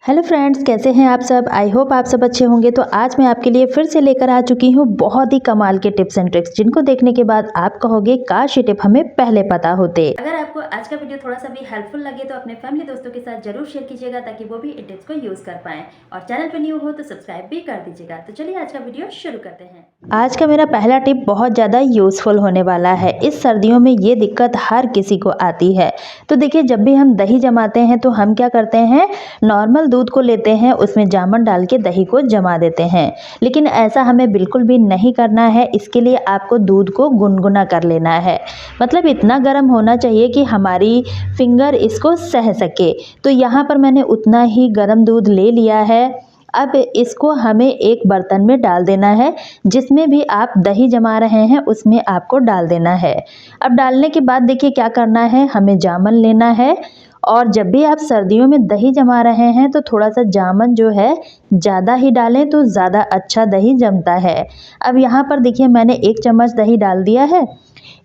Hello friends, कैसे हैं आप सब। आई होप आप सब अच्छे होंगे। तो आज मैं आपके लिए फिर से लेकर आ चुकी हूँ बहुत ही कमाल के टिप्स एंड ट्रिक्स, जिनको देखने के बाद आप कहोगे काश ये टिप हमें पहले पता होते। अगर आपको आज का वीडियो थोड़ा सा भी हेल्पफुल लगे तो अपने फैमिली दोस्तों के साथ जरूर शेयर कीजिएगा, ताकि वो भी इन टिप्स को यूज कर पाए। और चैनल पर न्यू हो तो सब्सक्राइब भी कर दीजिएगा। तो चलिए आज का वीडियो शुरू करते हैं। आज का मेरा पहला टिप बहुत ज़्यादा यूजफुल होने वाला है। इस सर्दियों में ये दिक्कत हर किसी को आती है। तो देखिए, जब भी हम दही जमाते हैं तो हम क्या करते हैं, नॉर्मल दूध को लेते हैं, उसमें जामन डाल के दही को जमा देते हैं। लेकिन ऐसा हमें बिल्कुल भी नहीं करना है। इसके लिए आपको दूध को गुनगुना कर लेना है। मतलब इतना गर्म होना चाहिए कि हमारी फिंगर इसको सह सके। तो यहाँ पर मैंने उतना ही गर्म दूध ले लिया है। अब इसको हमें एक बर्तन में डाल देना है। जिसमें भी आप दही जमा रहे हैं उसमें आपको डाल देना है। अब डालने के बाद देखिए क्या करना है, हमें जामन लेना है। और जब भी आप सर्दियों में दही जमा रहे हैं तो थोड़ा सा जामन जो है ज़्यादा ही डालें तो ज़्यादा अच्छा दही जमता है। अब यहाँ पर देखिए मैंने 1 चम्मच दही डाल दिया है।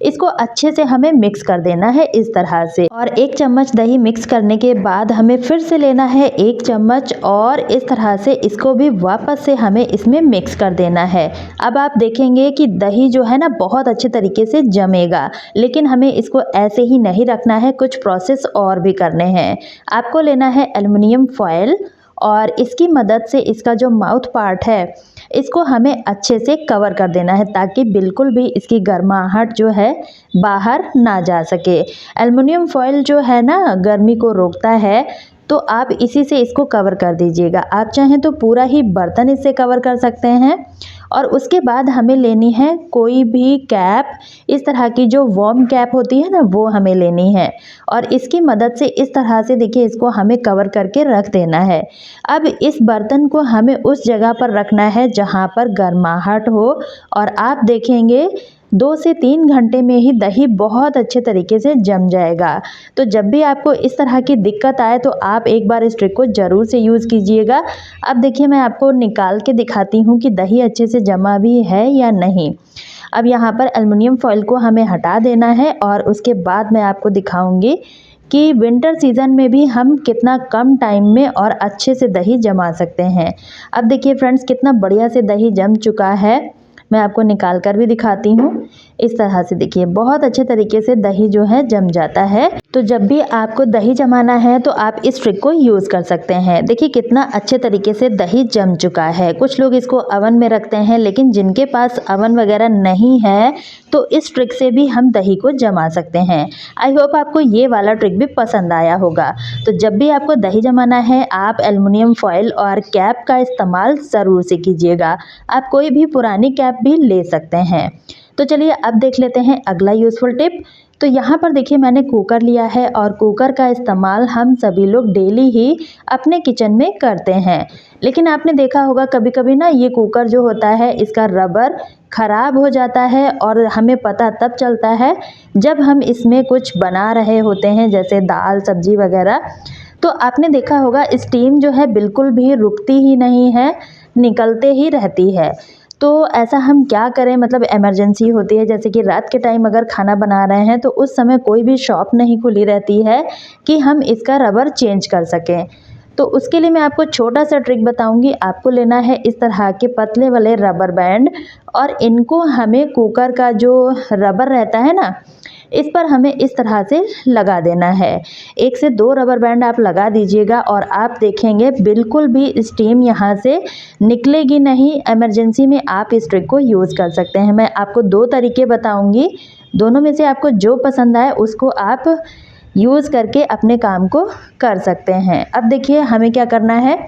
इसको अच्छे से हमें मिक्स कर देना है इस तरह से। और 1 चम्मच दही मिक्स करने के बाद हमें फिर से लेना है 1 चम्मच, और इस तरह से इसको भी वापस से हमें इसमें मिक्स कर देना है। अब आप देखेंगे कि दही जो है ना बहुत अच्छे तरीके से जमेगा। लेकिन हमें इसको ऐसे ही नहीं रखना है, कुछ प्रोसेस और भी करने हैं। आपको लेना है एल्युमिनियम फॉयल, और इसकी मदद से इसका जो माउथ पार्ट है इसको हमें अच्छे से कवर कर देना है, ताकि बिल्कुल भी इसकी गर्माहट जो है बाहर ना जा सके। एल्युमिनियम फॉयल जो है ना गर्मी को रोकता है, तो आप इसी से इसको कवर कर दीजिएगा। आप चाहें तो पूरा ही बर्तन इससे कवर कर सकते हैं। और उसके बाद हमें लेनी है कोई भी कैप, इस तरह की जो वार्म कैप होती है ना वो हमें लेनी है। और इसकी मदद से इस तरह से देखिए इसको हमें कवर करके रख देना है। अब इस बर्तन को हमें उस जगह पर रखना है जहाँ पर गर्माहट हो। और आप देखेंगे 2 से 3 घंटे में ही दही बहुत अच्छे तरीके से जम जाएगा। तो जब भी आपको इस तरह की दिक्कत आए तो आप एक बार इस ट्रिक को ज़रूर से यूज़ कीजिएगा। अब देखिए मैं आपको निकाल के दिखाती हूँ कि दही अच्छे से जमा भी है या नहीं। अब यहाँ पर एल्युमिनियम फॉयल को हमें हटा देना है, और उसके बाद मैं आपको दिखाऊंगी कि विंटर सीज़न में भी हम कितना कम टाइम में और अच्छे से दही जमा सकते हैं। अब देखिए फ्रेंड्स, कितना बढ़िया से दही जम चुका है। मैं आपको निकाल कर भी दिखाती हूँ। इस तरह से देखिए बहुत अच्छे तरीके से दही जो है जम जाता है। तो जब भी आपको दही जमाना है तो आप इस ट्रिक को यूज़ कर सकते हैं। देखिए कितना अच्छे तरीके से दही जम चुका है। कुछ लोग इसको अवन में रखते हैं, लेकिन जिनके पास अवन वगैरह नहीं है तो इस ट्रिक से भी हम दही को जमा सकते हैं। आई होप आपको ये वाला ट्रिक भी पसंद आया होगा। तो जब भी आपको दही जमाना है आप एल्युमिनियम फॉयल और कैप का इस्तेमाल ज़रूर से कीजिएगा। आप कोई भी पुरानी कैप भी ले सकते हैं। तो चलिए अब देख लेते हैं अगला यूज़फुल टिप। तो यहाँ पर देखिए मैंने कुकर लिया है, और कुकर का इस्तेमाल हम सभी लोग डेली ही अपने किचन में करते हैं। लेकिन आपने देखा होगा कभी कभी ना ये कुकर जो होता है इसका रबर ख़राब हो जाता है, और हमें पता तब चलता है जब हम इसमें कुछ बना रहे होते हैं, जैसे दाल सब्जी वगैरह। तो आपने देखा होगा स्टीम जो है बिल्कुल भी रुकती ही नहीं है, निकलते ही रहती है। तो ऐसा हम क्या करें, मतलब इमरजेंसी होती है, जैसे कि रात के टाइम अगर खाना बना रहे हैं तो उस समय कोई भी शॉप नहीं खुली रहती है कि हम इसका रबर चेंज कर सकें। तो उसके लिए मैं आपको छोटा सा ट्रिक बताऊंगी। आपको लेना है इस तरह के पतले वाले रबर बैंड, और इनको हमें कुकर का जो रबर रहता है ना इस पर हमें इस तरह से लगा देना है। 1 से 2 रबर बैंड आप लगा दीजिएगा, और आप देखेंगे बिल्कुल भी स्टीम यहाँ से निकलेगी नहीं। इमरजेंसी में आप इस ट्रिक को यूज़ कर सकते हैं। मैं आपको 2 तरीके बताऊंगी, दोनों में से आपको जो पसंद आए उसको आप यूज़ करके अपने काम को कर सकते हैं। अब देखिए हमें क्या करना है,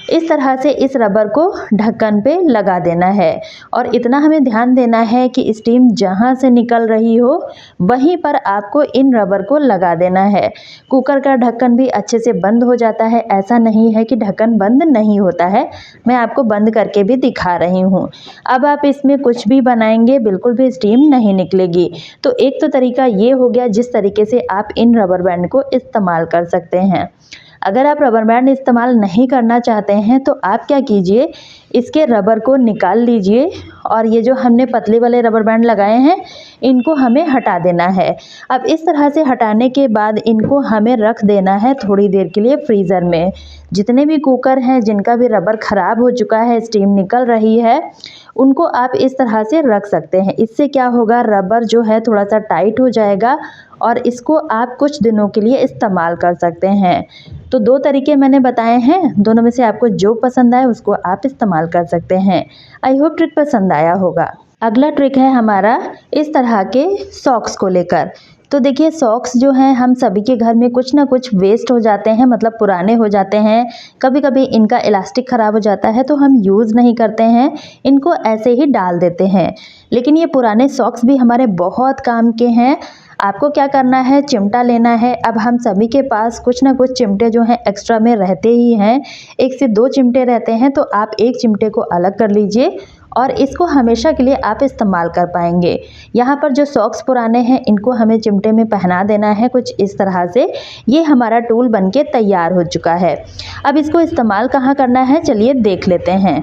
इस तरह से इस रबर को ढक्कन पे लगा देना है। और इतना हमें ध्यान देना है कि स्टीम जहाँ से निकल रही हो वहीं पर आपको इन रबर को लगा देना है। कुकर का ढक्कन भी अच्छे से बंद हो जाता है, ऐसा नहीं है कि ढक्कन बंद नहीं होता है। मैं आपको बंद करके भी दिखा रही हूँ। अब आप इसमें कुछ भी बनाएंगे बिल्कुल भी स्टीम नहीं निकलेगी। तो एक तो तरीका ये हो गया जिस तरीके से आप इन रबर बैंड को इस्तेमाल कर सकते हैं। अगर आप रबर बैंड इस्तेमाल नहीं करना चाहते हैं तो आप क्या कीजिए, इसके रबर को निकाल लीजिए और ये जो हमने पतले वाले रबर बैंड लगाए हैं इनको हमें हटा देना है। अब इस तरह से हटाने के बाद इनको हमें रख देना है थोड़ी देर के लिए फ्रीज़र में। जितने भी कुकर हैं जिनका भी रबर ख़राब हो चुका है, स्टीम निकल रही है, उनको आप इस तरह से रख सकते हैं। इससे क्या होगा, रबर जो है थोड़ा सा टाइट हो जाएगा और इसको आप कुछ दिनों के लिए इस्तेमाल कर सकते हैं। तो 2 तरीके मैंने बताए हैं, दोनों में से आपको जो पसंद आए उसको आप इस्तेमाल कर सकते हैं। आई होप ट्रिक पसंद आया होगा। अगला ट्रिक है हमारा इस तरह के सॉक्स को लेकर। तो देखिए सॉक्स जो हैं हम सभी के घर में कुछ ना कुछ वेस्ट हो जाते हैं, मतलब पुराने हो जाते हैं। कभी कभी इनका इलास्टिक ख़राब हो जाता है तो हम यूज़ नहीं करते हैं, इनको ऐसे ही डाल देते हैं। लेकिन ये पुराने सॉक्स भी हमारे बहुत काम के हैं। आपको क्या करना है, चिमटा लेना है। अब हम सभी के पास कुछ ना कुछ चिमटे जो हैं एक्स्ट्रा में रहते ही हैं। 1 से 2 चिमटे रहते हैं तो आप एक चिमटे को अलग कर लीजिए और इसको हमेशा के लिए आप इस्तेमाल कर पाएंगे। यहाँ पर जो सॉक्स पुराने हैं इनको हमें चिमटे में पहना देना है कुछ इस तरह से। ये हमारा टूल बनके तैयार हो चुका है। अब इसको इस्तेमाल कहाँ करना है चलिए देख लेते हैं।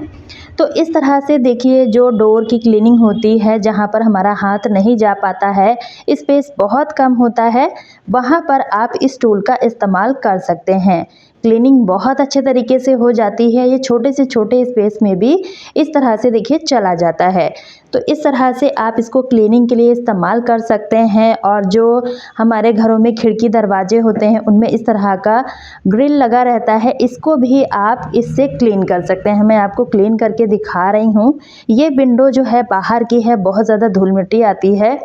तो इस तरह से देखिए जो डोर की क्लीनिंग होती है, जहाँ पर हमारा हाथ नहीं जा पाता है, स्पेस बहुत कम होता है, वहाँ पर आप इस टूल का इस्तेमाल कर सकते हैं। क्लीनिंग बहुत अच्छे तरीके से हो जाती है। ये छोटे से छोटे स्पेस में भी इस तरह से देखिए चला जाता है। तो इस तरह से आप इसको क्लीनिंग के लिए इस्तेमाल कर सकते हैं। और जो हमारे घरों में खिड़की दरवाजे होते हैं उनमें इस तरह का ग्रिल लगा रहता है, इसको भी आप इससे क्लीन कर सकते हैं। मैं आपको क्लीन करके दिखा रही हूँ। ये विंडो जो है बाहर की है, बहुत ज़्यादा धूल मिट्टी आती है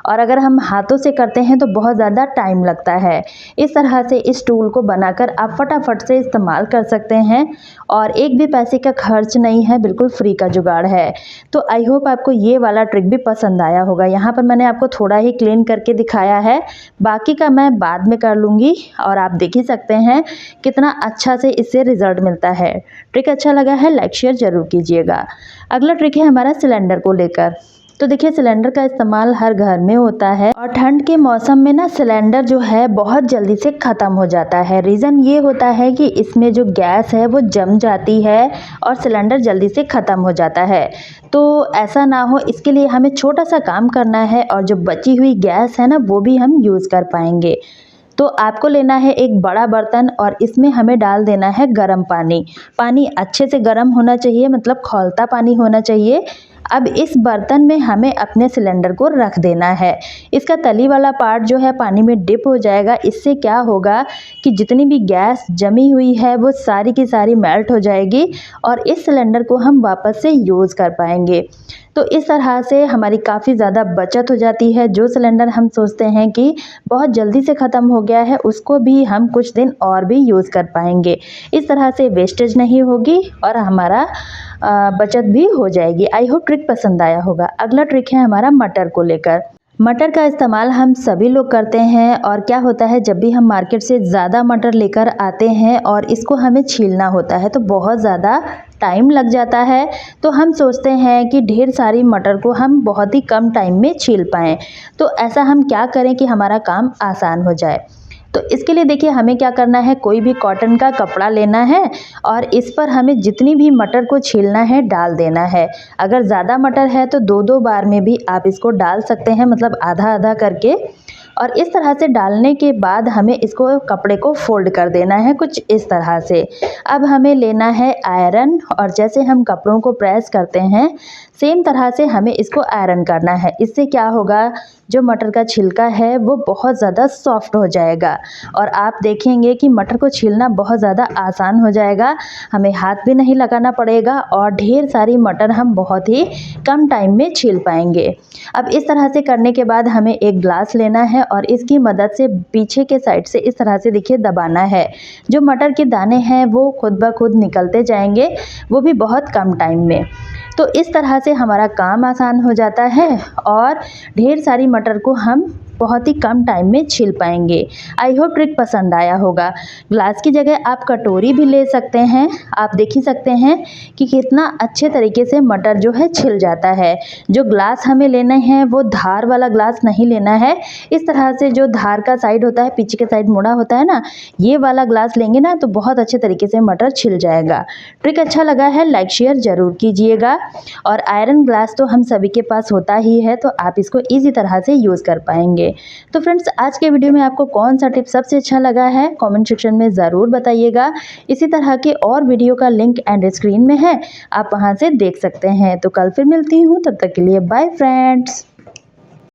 और अगर हम हाथों से करते हैं तो बहुत ज़्यादा टाइम लगता है। इस तरह से इस टूल को बनाकर आप फटाफट से इस्तेमाल कर सकते हैं और एक भी पैसे का खर्च नहीं है, बिल्कुल फ्री का जुगाड़ है। तो आई होप आपको ये वाला ट्रिक भी पसंद आया होगा। यहाँ पर मैंने आपको थोड़ा ही क्लीन करके दिखाया है, बाकी का मैं बाद में कर लूँगी और आप देख ही सकते हैं कितना अच्छा से इससे रिज़ल्ट मिलता है। ट्रिक अच्छा लगा है लाइक शेयर ज़रूर कीजिएगा। अगला ट्रिक है हमारा सिलेंडर को लेकर। तो देखिए सिलेंडर का इस्तेमाल हर घर में होता है और ठंड के मौसम में ना सिलेंडर जो है बहुत जल्दी से ख़त्म हो जाता है। रीज़न ये होता है कि इसमें जो गैस है वो जम जाती है और सिलेंडर जल्दी से ख़त्म हो जाता है। तो ऐसा ना हो इसके लिए हमें छोटा सा काम करना है और जो बची हुई गैस है ना वो भी हम यूज़ कर पाएंगे। तो आपको लेना है एक बड़ा बर्तन और इसमें हमें डाल देना है गर्म पानी। पानी अच्छे से गर्म होना चाहिए, मतलब खौलता पानी होना चाहिए। अब इस बर्तन में हमें अपने सिलेंडर को रख देना है। इसका तली वाला पार्ट जो है पानी में डिप हो जाएगा। इससे क्या होगा कि जितनी भी गैस जमी हुई है वो सारी की सारी मेल्ट हो जाएगी और इस सिलेंडर को हम वापस से यूज़ कर पाएंगे। तो इस तरह से हमारी काफ़ी ज़्यादा बचत हो जाती है। जो सिलेंडर हम सोचते हैं कि बहुत जल्दी से ख़त्म हो गया है उसको भी हम कुछ दिन और भी यूज़ कर पाएंगे। इस तरह से वेस्टेज नहीं होगी और हमारा बचत भी हो जाएगी। आई होप ट्रिक पसंद आया होगा। अगला ट्रिक है हमारा मटर को लेकर। मटर का इस्तेमाल हम सभी लोग करते हैं और क्या होता है जब भी हम मार्केट से ज़्यादा मटर लेकर आते हैं और इसको हमें छीलना होता है तो बहुत ज़्यादा टाइम लग जाता है। तो हम सोचते हैं कि ढेर सारी मटर को हम बहुत ही कम टाइम में छील पाएँ। तो ऐसा हम क्या करें कि हमारा काम आसान हो जाए। तो इसके लिए देखिए हमें क्या करना है, कोई भी कॉटन का कपड़ा लेना है और इस पर हमें जितनी भी मटर को छीलना है डाल देना है। अगर ज़्यादा मटर है तो 2-2 बार में भी आप इसको डाल सकते हैं, मतलब आधा आधा करके। और इस तरह से डालने के बाद हमें इसको कपड़े को फोल्ड कर देना है कुछ इस तरह से। अब हमें लेना है आयरन और जैसे हम कपड़ों को प्रेस करते हैं सेम तरह से हमें इसको आयरन करना है। इससे क्या होगा, जो मटर का छिलका है वो बहुत ज़्यादा सॉफ्ट हो जाएगा और आप देखेंगे कि मटर को छीलना बहुत ज़्यादा आसान हो जाएगा। हमें हाथ भी नहीं लगाना पड़ेगा और ढेर सारी मटर हम बहुत ही कम टाइम में छील पाएंगे। अब इस तरह से करने के बाद हमें एक ग्लास लेना है और इसकी मदद से पीछे के साइड से इस तरह से देखिए दबाना है। जो मटर के दाने हैं वो खुद ब खुद निकलते जाएंगे, वो भी बहुत कम टाइम में। तो इस तरह से हमारा काम आसान हो जाता है और ढेर सारी मटर को हम बहुत ही कम टाइम में छिल पाएंगे। आई होप ट्रिक पसंद आया होगा। ग्लास की जगह आप कटोरी भी ले सकते हैं। आप देख ही सकते हैं कि कितना अच्छे तरीके से मटर जो है छिल जाता है। जो ग्लास हमें लेना है वो धार वाला ग्लास नहीं लेना है। इस तरह से जो धार का साइड होता है, पीछे के साइड मुड़ा होता है ना, ये वाला ग्लास लेंगे ना तो बहुत अच्छे तरीके से मटर छिल जाएगा। ट्रिक अच्छा लगा है लाइक शेयर जरूर कीजिएगा। और आयरन ग्लास तो हम सभी के पास होता ही है, तो आप इसको इजी तरह से यूज़ कर पाएंगे। तो फ्रेंड्स, आज के वीडियो में आपको कौन सा टिप सबसे अच्छा लगा है कमेंट सेक्शन में ज़रूर बताइएगा। इसी तरह के और वीडियो का लिंक एंड स्क्रीन में है, आप वहां से देख सकते हैं। तो कल फिर मिलती हूँ, तब तक के लिए बाय फ्रेंड्स।